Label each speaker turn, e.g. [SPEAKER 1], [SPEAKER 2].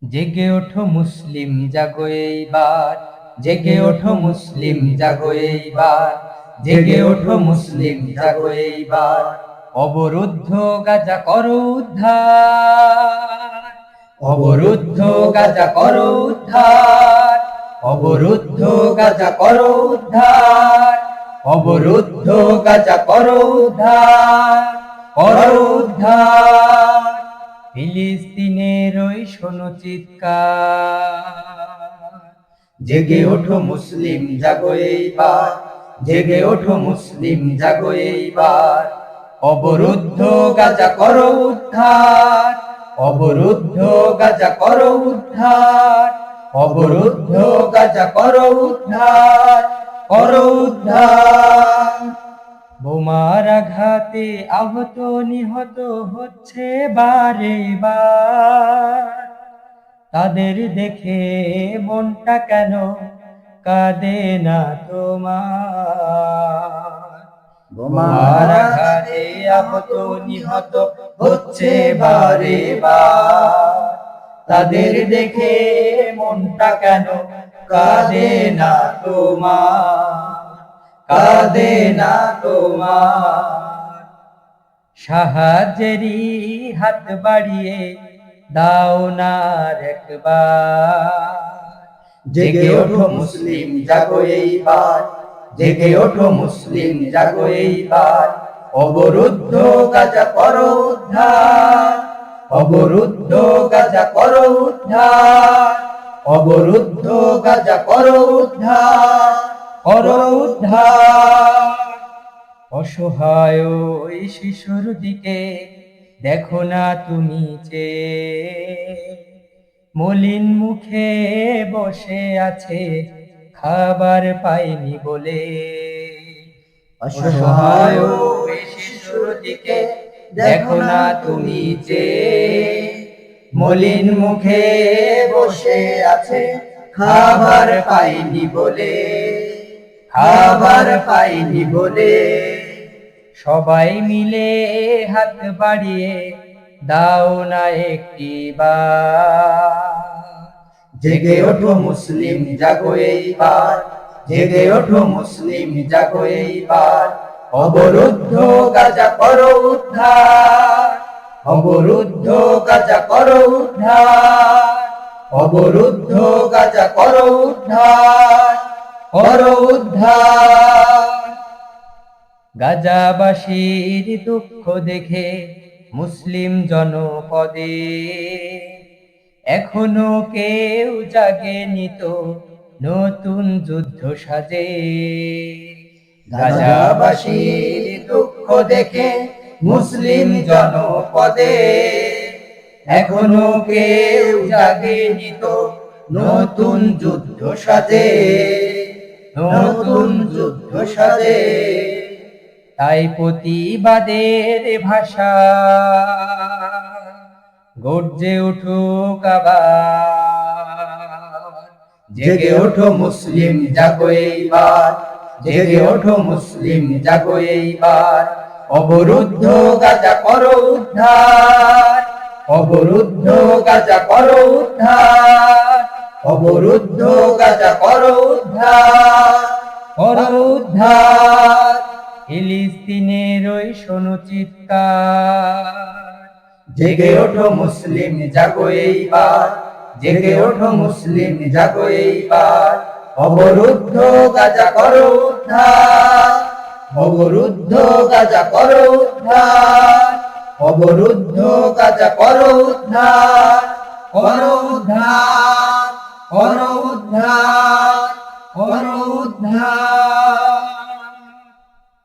[SPEAKER 1] জেগে ওঠো মুসলিম জাগো এইবার, জেগে ওঠো মুসলিম জাগো এইবার, জেগে ওঠো মুসলিম জাগো এইবার। অবরুদ্ধ গাজা করো উদ্ধার, অবরুদ্ধ গাজা করো উদ্ধার, অবরুদ্ধ গাজা করো উদ্ধার, অবরুদ্ধ গাজা করো উদ্ধার, করো উদ্ধার। ফিলিস্তিনের ওই শোনো চিৎকার, জেগে ওঠো মুসলিম জাগো এইবার, জেগে ওঠো মুসলিম জাগো এইবার। অবরুদ্ধ গাজা করো উদ্ধার, অবরুদ্ধ গাজা করো উদ্ধার, অবরুদ্ধ গাজা করো উদ্ধার, করো উদ্ধার। বোমার আঘাতে আহত নিহত হচ্ছে বারে বার, তাদের দেখে মনটা কেন কাঁদে না তোমার? বোমার আঘাতে আহত নিহত হচ্ছে বারে বার, তাদের দেখে মনটা কেন কাঁদে না তোমার, কাঁদে না তোমার? সাহায্যেরই হাত বাড়িয়ে দাও না একবার, জেগে ওঠো মুসলিম জাগো এইবার, জেগে ওঠো মুসলিম জাগো এইবার। অবরুদ্ধ গাজা করো উদ্ধার, অবরুদ্ধ গাজা করো উদ্ধার, অবরুদ্ধ গাজা করো উদ্ধার, করো উদ্ধার। অসহায় ওই শিশুর দিকে দেখো না তুমি চেয়ে, মলিন মুখে বসে আছে খাবার পাইনি বলে। অসহায় ওই শিশুর দিকে দেখো না তুমি চেয়ে, মলিন মুখে বসে আছে খাবার পাইনি বলে, খাবার পাইনি বলে। সবাই মিলে হাত বাড়িয়ে দাও না একটিবার, জেগে ওঠো মুসলিম জাগো এইবার, জেগে ওঠো মুসলিম জাগো এইবার। অবরুদ্ধ গাজা করো উদ্ধার, অবরুদ্ধ গাজা করো উদ্ধার, অবরুদ্ধ গাজা করো উদ্ধার, করো উদ্ধার। গাজাবাসীর দুঃখ দেখে মুসলিম জনপদে এখনো কেউ জাগেনি তো নতুন যুদ্ধ সাজে। গাজাবাসীর দুঃখ দেখে মুসলিম জনপদে এখনো কেউ জাগেনি তো নতুন যুদ্ধ সাজে, নতুন যুদ্ধ সাজে। তাই প্রতিবাদের ভাষা গর্জে উঠুক আবার, জেগে ওঠো মুসলিম জাগো এইবার, জেগে ওঠো মুসলিম জাগো এইবার। অবরুদ্ধ গাজা করো উদ্ধার, অবরুদ্ধ গাজা করো উদ্ধার, অবরুদ্ধ গাজা করো উদ্ধার, করো উদ্ধার। ফিলিস্তিনের ওই শোনো চিৎকার, জেগে ওঠো মুসলিম জাগো এইবার, জেগে ওঠো মুসলিম জাগো এইবার। অবরুদ্ধ গাজা করো উদ্ধার, অবরুদ্ধ গাজা করো উদ্ধার, অবরুদ্ধ গাজা করো উদ্ধার, করো উদ্ধার, করো